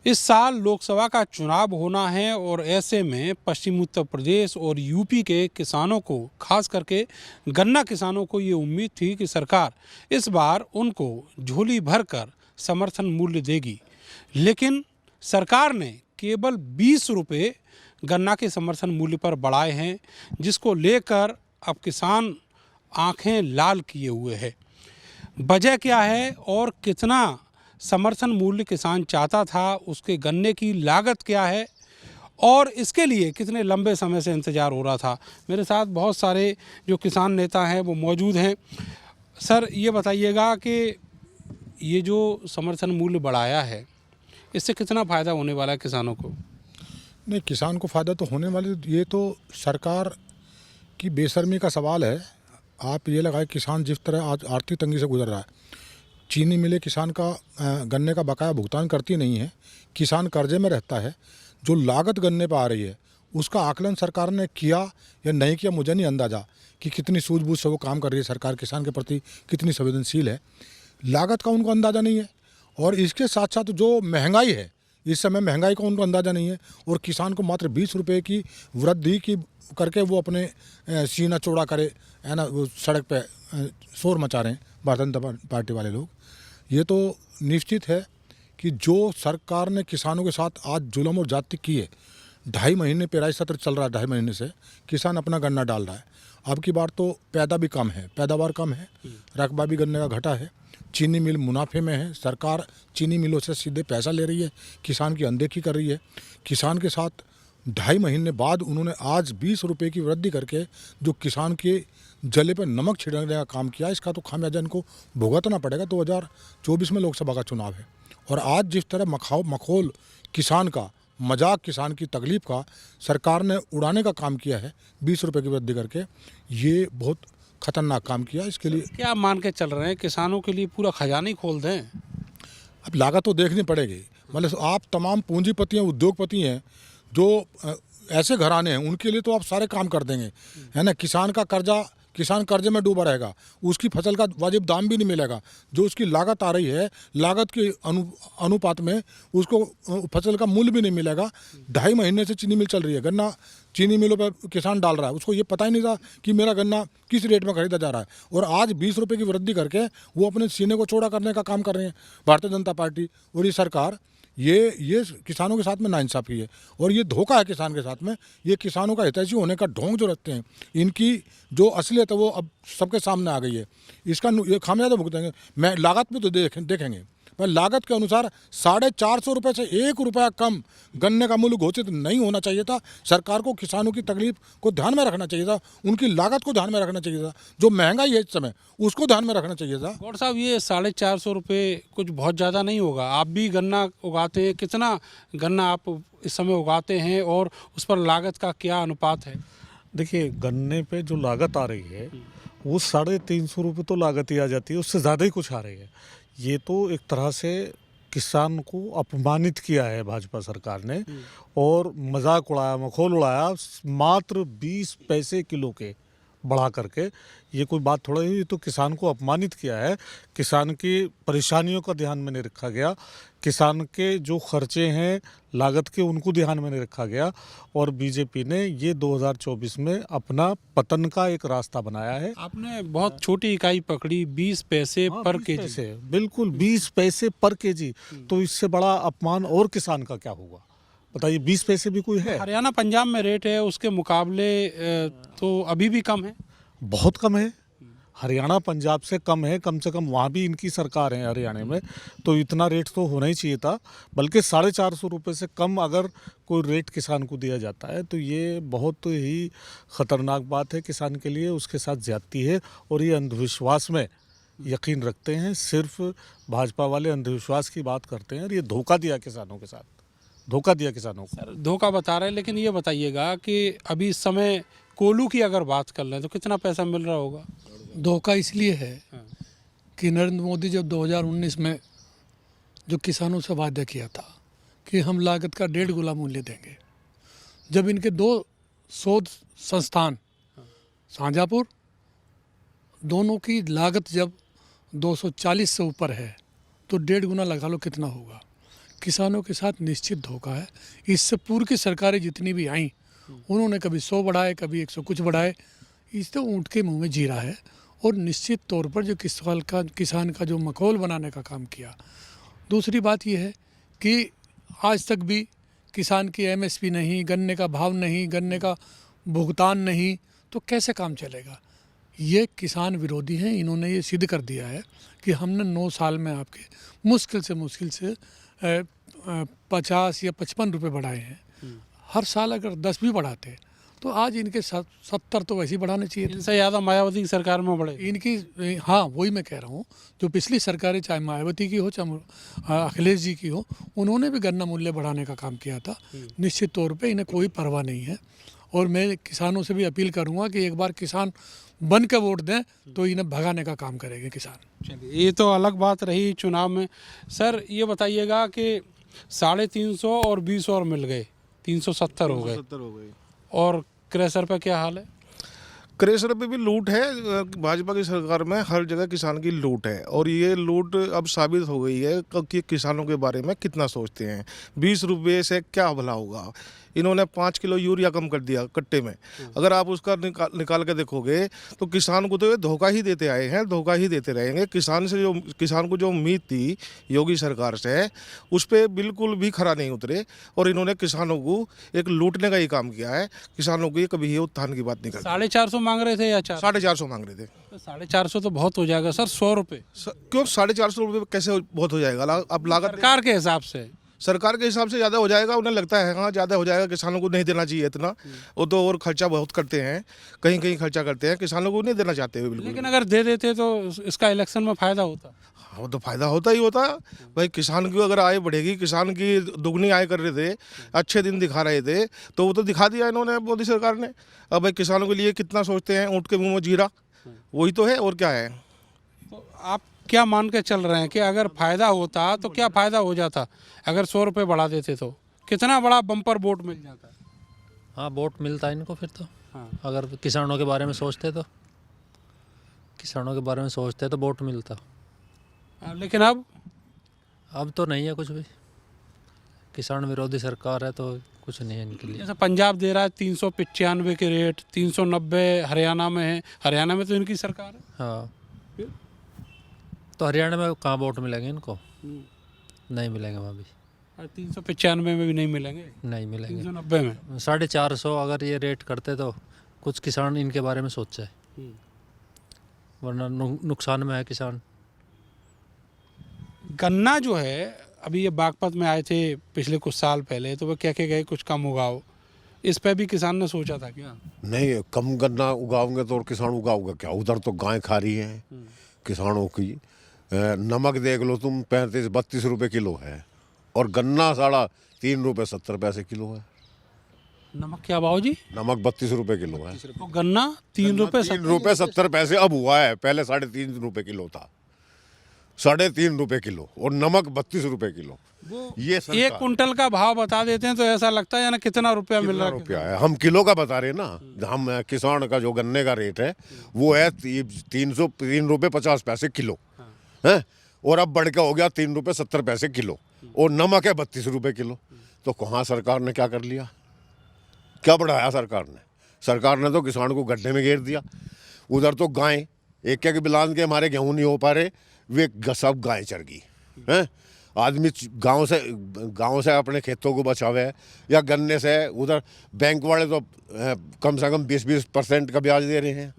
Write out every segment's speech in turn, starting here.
इस साल लोकसभा का चुनाव होना है और ऐसे में पश्चिमी उत्तर प्रदेश और यूपी के किसानों को, खास करके गन्ना किसानों को ये उम्मीद थी कि सरकार इस बार उनको झोली भरकर समर्थन मूल्य देगी। लेकिन सरकार ने केवल 20 रुपये गन्ना के समर्थन मूल्य पर बढ़ाए हैं, जिसको लेकर अब किसान आंखें लाल किए हुए हैं। वजह क्या है और कितना समर्थन मूल्य किसान चाहता था, उसके गन्ने की लागत क्या है और इसके लिए कितने लंबे समय से इंतज़ार हो रहा था। मेरे साथ बहुत सारे जो किसान नेता हैं वो मौजूद हैं। सर, ये बताइएगा कि ये जो समर्थन मूल्य बढ़ाया है, इससे कितना फ़ायदा होने वाला है किसानों को? नहीं, किसान को फ़ायदा तो होने वाले, ये तो सरकार की बेशर्मी का सवाल है। आप ये लगाए, किसान जिस तरह आज आर्थिक तंगी से गुजर रहा है, चीनी मिलें किसान का गन्ने का बकाया भुगतान करती नहीं है, किसान कर्जे में रहता है। जो लागत गन्ने पर आ रही है उसका आकलन सरकार ने किया या नहीं किया, मुझे नहीं अंदाज़ा कि कितनी सूझबूझ से वो काम कर रही है सरकार, किसान के प्रति कितनी संवेदनशील है। लागत का उनको अंदाज़ा नहीं है और इसके साथ साथ जो महंगाई है, इस समय महंगाई का उनको अंदाज़ा नहीं है और किसान को मात्र 20 रुपये की वृद्धि की करके वो अपने सीना चौड़ा करे, है ना, वो सड़क पे शोर मचा रहे हैं भारतीय जनता पार्टी वाले लोग। ये तो निश्चित है कि जो सरकार ने किसानों के साथ आज जुल्म और जाति की है, 2.5 महीने पेराई सत्र चल रहा है, 2.5 महीने से किसान अपना गन्ना डाल रहा है। अब की बार तो पैदा भी कम है, पैदावार कम है, रकबा भी गन्ने का घटा है, चीनी मिल मुनाफे में है, सरकार चीनी मिलों से सीधे पैसा ले रही है, किसान की अनदेखी कर रही है। किसान के साथ 2.5 महीने बाद उन्होंने आज 20 रुपये की वृद्धि करके जो किसान के जले पर नमक छिड़कने का काम किया, इसका तो खामियाजा इनको भुगतना पड़ेगा। 2024 में लोकसभा का चुनाव है और आज जिस तरह मखौल किसान का, मजाक किसान की तकलीफ का सरकार ने उड़ाने का काम किया है 20 रुपये की वृद्धि करके, ये बहुत खतरनाक काम किया। इसके लिए क्या मान के चल रहे हैं, किसानों के लिए पूरा खजाना ही खोल दें? अब लागत तो देखनी पड़ेगी। मतलब आप तमाम पूंजीपति हैं, उद्योगपति हैं, जो ऐसे घराने हैं, उनके लिए तो आप सारे काम कर देंगे, है ना। किसान कर्जे में डूबा रहेगा, उसकी फसल का वाजिब दाम भी नहीं मिलेगा। जो उसकी लागत आ रही है, लागत के अनुपात में उसको फसल का मूल्य भी नहीं मिलेगा। 2.5 महीने से चीनी मिल चल रही है, गन्ना चीनी मिलों पर किसान डाल रहा है, उसको ये पता ही नहीं था कि मेरा गन्ना किस रेट में खरीदा जा रहा है। और आज 20 रुपये की वृद्धि करके वो अपने सीने को चौड़ा करने का काम कर रहे हैं भारतीय जनता पार्टी और ये सरकार। ये किसानों के साथ में नाइंसाफ़ी है और ये धोखा है किसान के साथ में। ये किसानों का हितैषी होने का ढोंग जो रखते हैं, इनकी जो असलियत है वो अब सबके सामने आ गई है। इसका ये खामियाजा भुगतेंगे। मैं लागत में तो देखेंगे, पर लागत के अनुसार 450 रुपये से 1 रुपया कम गन्ने का मूल्य घोषित नहीं होना चाहिए था। सरकार को किसानों की तकलीफ को ध्यान में रखना चाहिए था, उनकी लागत को ध्यान में रखना चाहिए था, जो महंगाई है इस समय उसको ध्यान में रखना चाहिए था। गौड़ साहब, ये 450 रुपये कुछ बहुत ज़्यादा नहीं होगा? आप भी गन्ना उगाते हैं, कितना गन्ना आप इस समय उगाते हैं और उस पर लागत का क्या अनुपात है? देखिए, गन्ने पे जो लागत आ रही है वो 350 रुपये तो लागत ही आ जाती है, उससे ज़्यादा ही कुछ आ रही है। ये तो एक तरह से किसान को अपमानित किया है भाजपा सरकार ने और मजाक उड़ाया, मखौल उड़ाया मात्र 20 पैसे किलो के बढ़ा करके। ये कोई बात थोड़ा ही, तो किसान को अपमानित किया है। किसान की परेशानियों का ध्यान में नहीं रखा गया, किसान के जो खर्चे हैं लागत के उनको ध्यान में नहीं रखा गया और बीजेपी ने ये 2024 में अपना पतन का एक रास्ता बनाया है। आपने बहुत छोटी इकाई पकड़ी, 20 पैसे पर केजी। बिल्कुल 20 पैसे पर केजी, तो इससे बड़ा अपमान और किसान का क्या होगा बताइए। 20 पैसे भी कोई है? हरियाणा पंजाब में रेट है उसके मुकाबले तो अभी भी कम है, बहुत कम है। हरियाणा पंजाब से कम से कम वहाँ भी इनकी सरकार है हरियाणा में, तो इतना रेट तो होना ही चाहिए था। बल्कि 450 रुपये से कम अगर कोई रेट किसान को दिया जाता है तो ये बहुत ही ख़तरनाक बात है किसान के लिए, उसके साथ ज्यादती है। और ये अंधविश्वास में यकीन रखते हैं, सिर्फ भाजपा वाले अंधविश्वास की बात करते हैं और ये धोखा दिया किसानों के साथ, धोखा दिया किसानों को। सर धोखा बता रहे हैं, लेकिन ये बताइएगा कि अभी इस समय कोल्हू की अगर बात कर लें तो कितना पैसा मिल रहा होगा? धोखा इसलिए है कि नरेंद्र मोदी जब 2019 में जो किसानों से वादा किया था कि हम लागत का 1.5 गुना मूल्य देंगे, जब इनके 2 शोध संस्थान शाहजहाँपुर दोनों की लागत जब 240 से ऊपर है तो 1.5 गुना लगा लो कितना होगा। किसानों के साथ निश्चित धोखा है। इससे पूर्व की सरकारें जितनी भी आईं उन्होंने कभी 100 बढ़ाए, कभी 100 कुछ बढ़ाए। इस तो ऊँट के मुंह में जीरा है। और निश्चित तौर पर जो किसान का जो माहौल बनाने का काम किया। दूसरी बात यह है कि आज तक भी किसान की एमएसपी नहीं, गन्ने का भाव नहीं, गन्ने का भुगतान नहीं, तो कैसे काम चलेगा। ये किसान विरोधी हैं। इन्होंने ये सिद्ध कर दिया है कि हमने 9 साल में आपके मुश्किल से 50 या 55 रुपये बढ़ाए हैं। हर साल अगर 10 भी बढ़ाते तो आज इनके 70 तो वैसे ही बढ़ाने चाहिए थे। इनसे ज़्यादा मायावती की सरकार में बढ़े इनकी, हाँ वही मैं कह रहा हूँ, जो पिछली सरकारें चाहे मायावती की हो चाहे अखिलेश जी की हो, उन्होंने भी गन्ना मूल्य बढ़ाने का काम किया था। निश्चित तौर पे इन्हें कोई परवाह नहीं है। और मैं किसानों से भी अपील करूँगा कि एक बार किसान बन के वोट दें तो इन्हें भगाने का काम करेंगे किसान। चलिए, ये तो अलग बात रही चुनाव में। सर ये बताइएगा कि 350 और 20 और मिल गए, 370 हो गए। और क्रेशर पे क्या हाल है? क्रेशर पे भी लूट है। भाजपा की सरकार में हर जगह किसान की लूट है। और ये लूट अब साबित हो गई है कि किसानों के बारे में कितना सोचते हैं। 20 रुपये से क्या भला होगा। इन्होंने 5 किलो यूरिया कम कर दिया कट्टे में। अगर आप उसका निकाल के देखोगे तो किसान को तो ये धोखा ही देते आए हैं, धोखा ही देते रहेंगे। किसान को जो उम्मीद थी योगी सरकार से, उस पर बिल्कुल भी खरा नहीं उतरे। और इन्होंने किसानों को एक लूटने का ही काम किया है। किसानों को ये कभी ये उत्थान की बात नहीं करते। 450 मांग रहे थे या 4? 450 मांग रहे थे। 450 तो बहुत हो जाएगा सर। 100 रुपये क्यों 450 रुपये कैसे बहुत हो जाएगा। अब लागत सरकार के हिसाब से, सरकार के हिसाब से ज़्यादा हो जाएगा। उन्हें लगता है हाँ ज़्यादा हो जाएगा, किसानों को नहीं देना चाहिए इतना। वो तो और खर्चा बहुत करते हैं, कहीं कहीं खर्चा करते हैं, किसानों को नहीं देना चाहते हुए बिल्कुल। लेकिन अगर दे देते तो इसका इलेक्शन में फ़ायदा होता। हाँ, वो तो फायदा होता ही होता। भाई किसान की अगर आय बढ़ेगी, किसान की दुगनी आय कर रहे थे, अच्छे दिन दिखा रहे थे, तो वो तो दिखा दिया इन्होंने मोदी सरकार ने। अब भाई किसानों के लिए कितना सोचते हैं, ऊँट के मुँह में जीरा, वही तो है और क्या है। तो आप क्या मान के चल रहे हैं कि अगर फ़ायदा होता तो क्या फ़ायदा हो जाता? अगर 100 रुपये बढ़ा देते तो कितना बड़ा बम्पर वोट मिल जाता? हाँ, वोट मिलता है इनको फिर तो। हाँ। अगर किसानों के बारे में सोचते तो, तो वोट मिलता। लेकिन अब तो नहीं है कुछ भी। किसान विरोधी सरकार है तो कुछ नहीं है इनके लिए। जैसे पंजाब दे रहा है 395 के रेट, 390 हरियाणा में है। हरियाणा में तो इनकी सरकार है। हाँ, तो हरियाणा में कहाँ वोट मिलेंगे इनको? नहीं मिलेंगे वहाँ भी। 395 में भी नहीं मिलेंगे, नहीं मिलेंगे। 390 में 450 अगर ये रेट करते तो कुछ किसान इनके बारे में सोचे, वरना नुकसान में है किसान। गन्ना जो है, अभी ये बागपत में आए थे पिछले कुछ साल पहले, तो वो कह के गए कुछ कम उगाओ। इस पे भी किसान ने सोचा था क्या? नहीं, कम गन्ना उगाओगे तो और किसान उगाओगे क्या। उधर तो गाय खा रही है किसानों की। नमक देख लो तुम, 35-32 रुपये किलो है। और गन्ना 3.5 रुपये 70 पैसे किलो है। नमक क्या भाव जी? नमक 32 रुपये किलो है। तो गन्ना 3 रुपये 70 पैसे अब हुआ है। पहले 3.5 रुपये किलो था, 3.5 रुपये किलो। और नमक 32 रुपये किलो। ये एक कुंटल का भाव बता देते हैं तो ऐसा लगता है ना कितना रुपया मिल रहा है। रुपया है, हम किलो का बता रहे हैं ना। हम किसान का जो गन्ने का रेट है वो है 303 रुपये 50 पैसे किलो है। और अब बढ़ के हो गया 3 रुपये 70 पैसे किलो। और नमक है 32 रुपये किलो। तो कहाँ सरकार ने क्या कर लिया, क्या बढ़ाया सरकार ने? सरकार ने तो किसान को गड्ढे में घेर दिया। उधर तो गाय एक एक बिलान के हमारे गेहूँ नहीं हो पा रहे, वे सब गाय चर गई हैं। आदमी गांव से अपने खेतों को बचावे या गन्ने से। उधर बैंक वाले तो कम से कम 20% का ब्याज दे रहे हैं।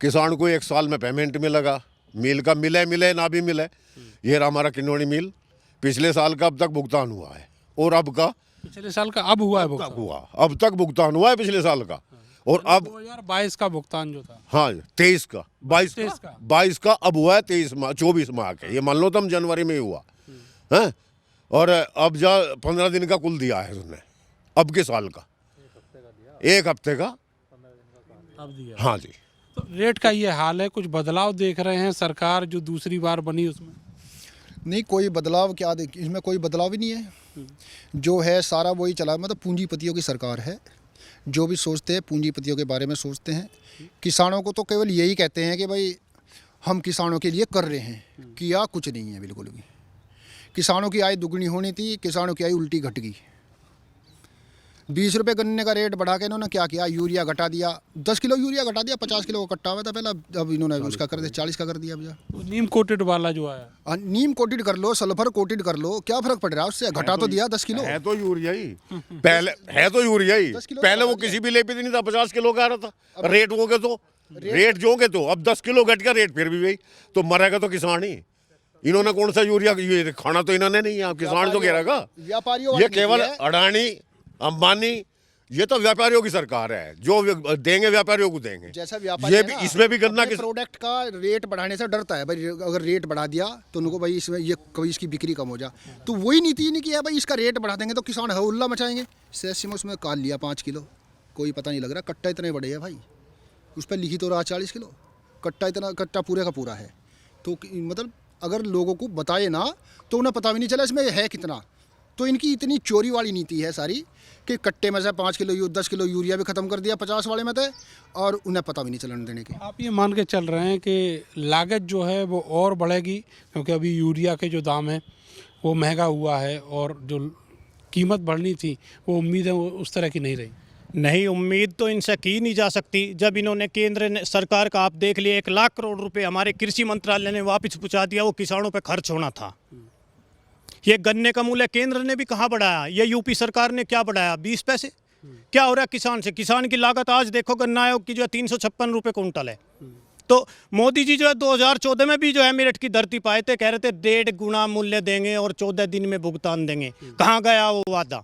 किसान को 1 साल में पेमेंट मिलेगा, मिल का मिले ना भी मिले। ये रहा हमारा किन्नौनी मिल, पिछले साल का अब तक भुगतान हुआ है। और अब का पिछले साल का अब हुआ है भुगतान? अब तक भुगतान हुआ है पिछले साल का। और अब 2022 का भुगतान जो था, हाँ 23 का 22 का अब हुआ है 24 माह के। ये मान लो तुम जनवरी में ही हुआ है। और अब 15 दिन का कुल दिया है उसने अब के साल का, 1 हफ्ते का अब दिया। हाँ जी। तो रेट का ये हाल है। कुछ बदलाव देख रहे हैं सरकार जो दूसरी बार बनी उसमें? नहीं, कोई बदलाव क्या इसमें कोई बदलाव ही नहीं है। जो है सारा वही चला, मतलब पूंजीपतियों की सरकार है। जो भी सोचते हैं पूंजीपतियों के बारे में सोचते हैं। किसानों को तो केवल यही कहते हैं कि भाई हम किसानों के लिए कर रहे हैं, किया कुछ नहीं है बिल्कुल भी। किसानों की आय दुगनी होनी थी, किसानों की आय उल्टी घट गई। 20 रुपये गन्ने का रेट बढ़ा के इन्होंने क्या किया, यूरिया घटा दिया, 10 किलो यूरिया घटा दिया, 50 किलो का कट्टा हुआ था पहले, अब इन्होंने उसका कर दिया 40 का कर दिया भैया। तो नीम कोटेड वाला जो आया, नीम कोटेड कर लो, सल्फर कोटेड कर लो, क्या फर्क पड़ रहा है उससे, घटा तो दिया 10 किलो। है तो यूरिया ही पहले, है तो यूरिया ही 10 किलो पहले, वो घटा किसी भी लेपी नहीं था, 50 किलो का आ रहा था रेट होगे तो, रेट जोगे तो अब 10 किलो घट गया रेट, फिर भी वही, तो मरेगा तो किसान ही। इन्होंने कौन सा यूरिया, ये खाना तो इन्होंने नहीं है, किसान तो गिरेगा। व्यापारियों ये केवल अडानी, अंबानी, ये तो व्यापारियों की सरकार है, जो देंगे व्यापारियों को देंगे। जैसा व्यापारी ये है भी, ना, इसमें भी गन्ना अपने प्रोडक्ट का रेट बढ़ाने से डरता है भाई, अगर रेट बढ़ा दिया तो उनको भाई इसमें ये कभी इसकी बिक्री कम हो जा, तो वही नीति नहीं की है भाई, इसका रेट बढ़ा देंगे तो किसान हौला मचाएंगे। सेसिम उसमें काल लिया 5 किलो, कोई पता नहीं लग रहा, कट्टा इतने बड़े है भाई, उस पर लिखी तो रहा 40 किलो, कट्टा इतना, कट्टा पूरे का पूरा है। तो मतलब अगर लोगों को बताए ना तो उन्हें पता भी नहीं चला इसमें है कितना। तो इनकी इतनी चोरी वाली नीति है सारी कि कट्टे में से 5 किलो 10 किलो यूरिया भी ख़त्म कर दिया 50 वाले में थे, और उन्हें पता भी नहीं चलने देने के। आप ये मान के चल रहे हैं कि लागत जो है वो और बढ़ेगी, क्योंकि अभी यूरिया के जो दाम है वो महंगा हुआ है, और जो कीमत बढ़नी थी वो उम्मीद है उस तरह की नहीं रही। नहीं, उम्मीद तो इनसे की नहीं जा सकती, जब इन्होंने केंद्र सरकार का आप देख लिए 1 लाख करोड़ रुपए हमारे कृषि मंत्रालय ने वापस पहुंचा दिया, वो किसानों पे खर्च होना था। ये गन्ने का मूल्य केंद्र ने भी कहाँ बढ़ाया, ये यूपी सरकार ने क्या बढ़ाया, 20 पैसे। क्या हो रहा है किसान से, किसान की लागत आज देखो गन्ना आयोग की जो है 356 रुपये कुंटल है। तो मोदी जी जो है 2014 में भी जो है मेरठ की धरती पाए थे, कह रहे थे 1.5 गुना मूल्य देंगे और 14 दिन में भुगतान देंगे, कहाँ गया वो वादा।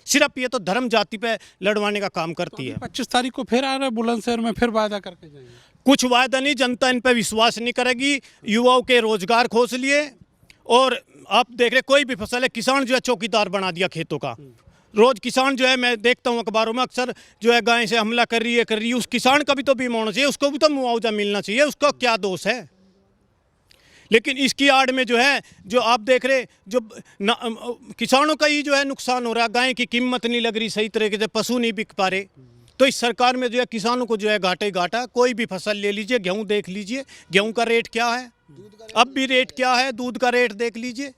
सिर्फ ये तो धर्म जाति पे लड़वाने का काम करती है। 25 तारीख को फिर आ रहे बुलंदशहर में, फिर वादा करके जाएंगे। कुछ वायदा नहीं, जनता इन पे विश्वास नहीं करेगी, युवाओं के रोजगार खोस लिए, और आप देख रहे कोई भी फसल है, किसान जो है चौकीदार बना दिया खेतों का। रोज किसान जो है, मैं देखता हूँ अखबारों में अक्सर, जो है गाय से हमला कर रही है, उस किसान का भी तो बीमा होना चाहिए, उसको भी तो मुआवजा मिलना चाहिए, उसका क्या दोष है। लेकिन इसकी आड़ में जो है, जो आप देख रहे, जो किसानों का ही जो है नुकसान हो रहा है, गाय की कीमत नहीं लग रही सही तरीके से, पशु नहीं बिक पा रहे। तो इस सरकार में जो है किसानों को जो है घाटा ही घाटा। कोई भी फसल ले लीजिए, गेहूं देख लीजिए, गेहूं का रेट क्या है, अब भी रेट क्या है, दूध का रेट देख लीजिए,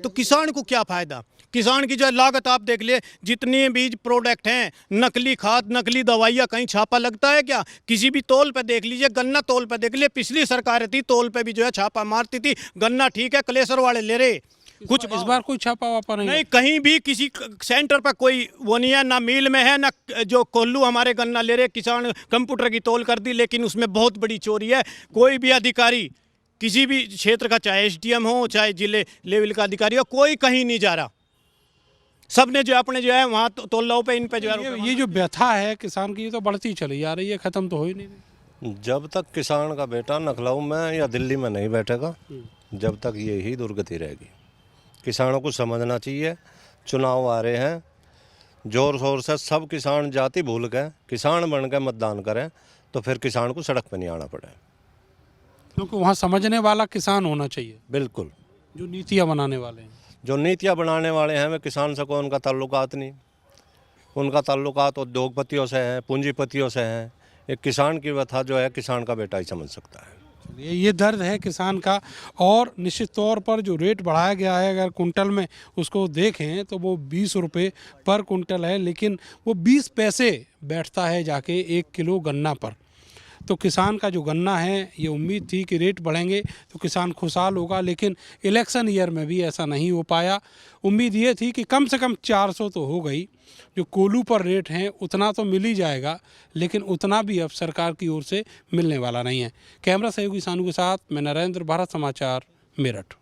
तो किसान को क्या फायदा। किसान की जो है लागत आप देख लिए, जितने बीज प्रोडक्ट हैं, नकली खाद, नकली दवाइयाँ, कहीं छापा लगता है क्या, किसी भी तौल पे देख लीजिए, गन्ना तौल पे देख लीजिए, पिछली सरकार थी तौल पे भी जो है छापा मारती थी, गन्ना ठीक है कलेसर वाले ले रहे, कुछ इस बार कोई छापा वापा नहीं, कहीं भी किसी सेंटर पर कोई वो नहीं है, ना मिल में है, ना जो कोल्लू हमारे गन्ना ले रहे किसान, कंप्यूटर की तौल कर दी, लेकिन उसमें बहुत बड़ी चोरी है। कोई भी अधिकारी किसी भी क्षेत्र का, चाहे एसडीएम हो, चाहे जिले लेवल का अधिकारी हो, कोई कहीं नहीं जा रहा, सबने जो अपने जो है वहाँ तोलाओं पे इन पे जो है ये जो व्यथा है किसान की, ये तो बढ़ती चली जा रही है, खत्म तो हो ही नहीं रही। जब तक किसान का बेटा लखनऊ में या दिल्ली में नहीं बैठेगा, जब तक यही दुर्गति रहेगी। किसानों को समझना चाहिए, चुनाव आ रहे हैं, जोर शोर से सब किसान जाति भूल के किसान बन के मतदान करें, तो फिर किसान को सड़क पर नहीं आना पड़े, क्योंकि वहाँ समझने वाला किसान होना चाहिए। बिल्कुल, जो नीतियाँ बनाने वाले हैं, जो नीतियाँ बनाने वाले हैं, वे किसान से कोई उनका ताल्लुकात नहीं, उनका ताल्लुकात उद्योगपतियों से है, पूंजीपतियों से है। एक किसान की व्यथा जो है किसान का बेटा ही समझ सकता है। ये दर्द है किसान का। और निश्चित तौर पर जो रेट बढ़ाया गया है, अगर कुंटल में उसको देखें तो वो 20 रुपये पर कुंटल है, लेकिन वो 20 पैसे बैठता है जाके 1 किलो गन्ना पर। तो किसान का जो गन्ना है, ये उम्मीद थी कि रेट बढ़ेंगे तो किसान खुशहाल होगा, लेकिन इलेक्शन ईयर में भी ऐसा नहीं हो पाया। उम्मीद ये थी कि कम से कम 400 तो हो गई, जो कोल्हू पर रेट हैं उतना तो मिल ही जाएगा, लेकिन उतना भी अब सरकार की ओर से मिलने वाला नहीं है। कैमरा सहयोगी सानू के साथ मैं नरेंद्र, भारत समाचार, मेरठ।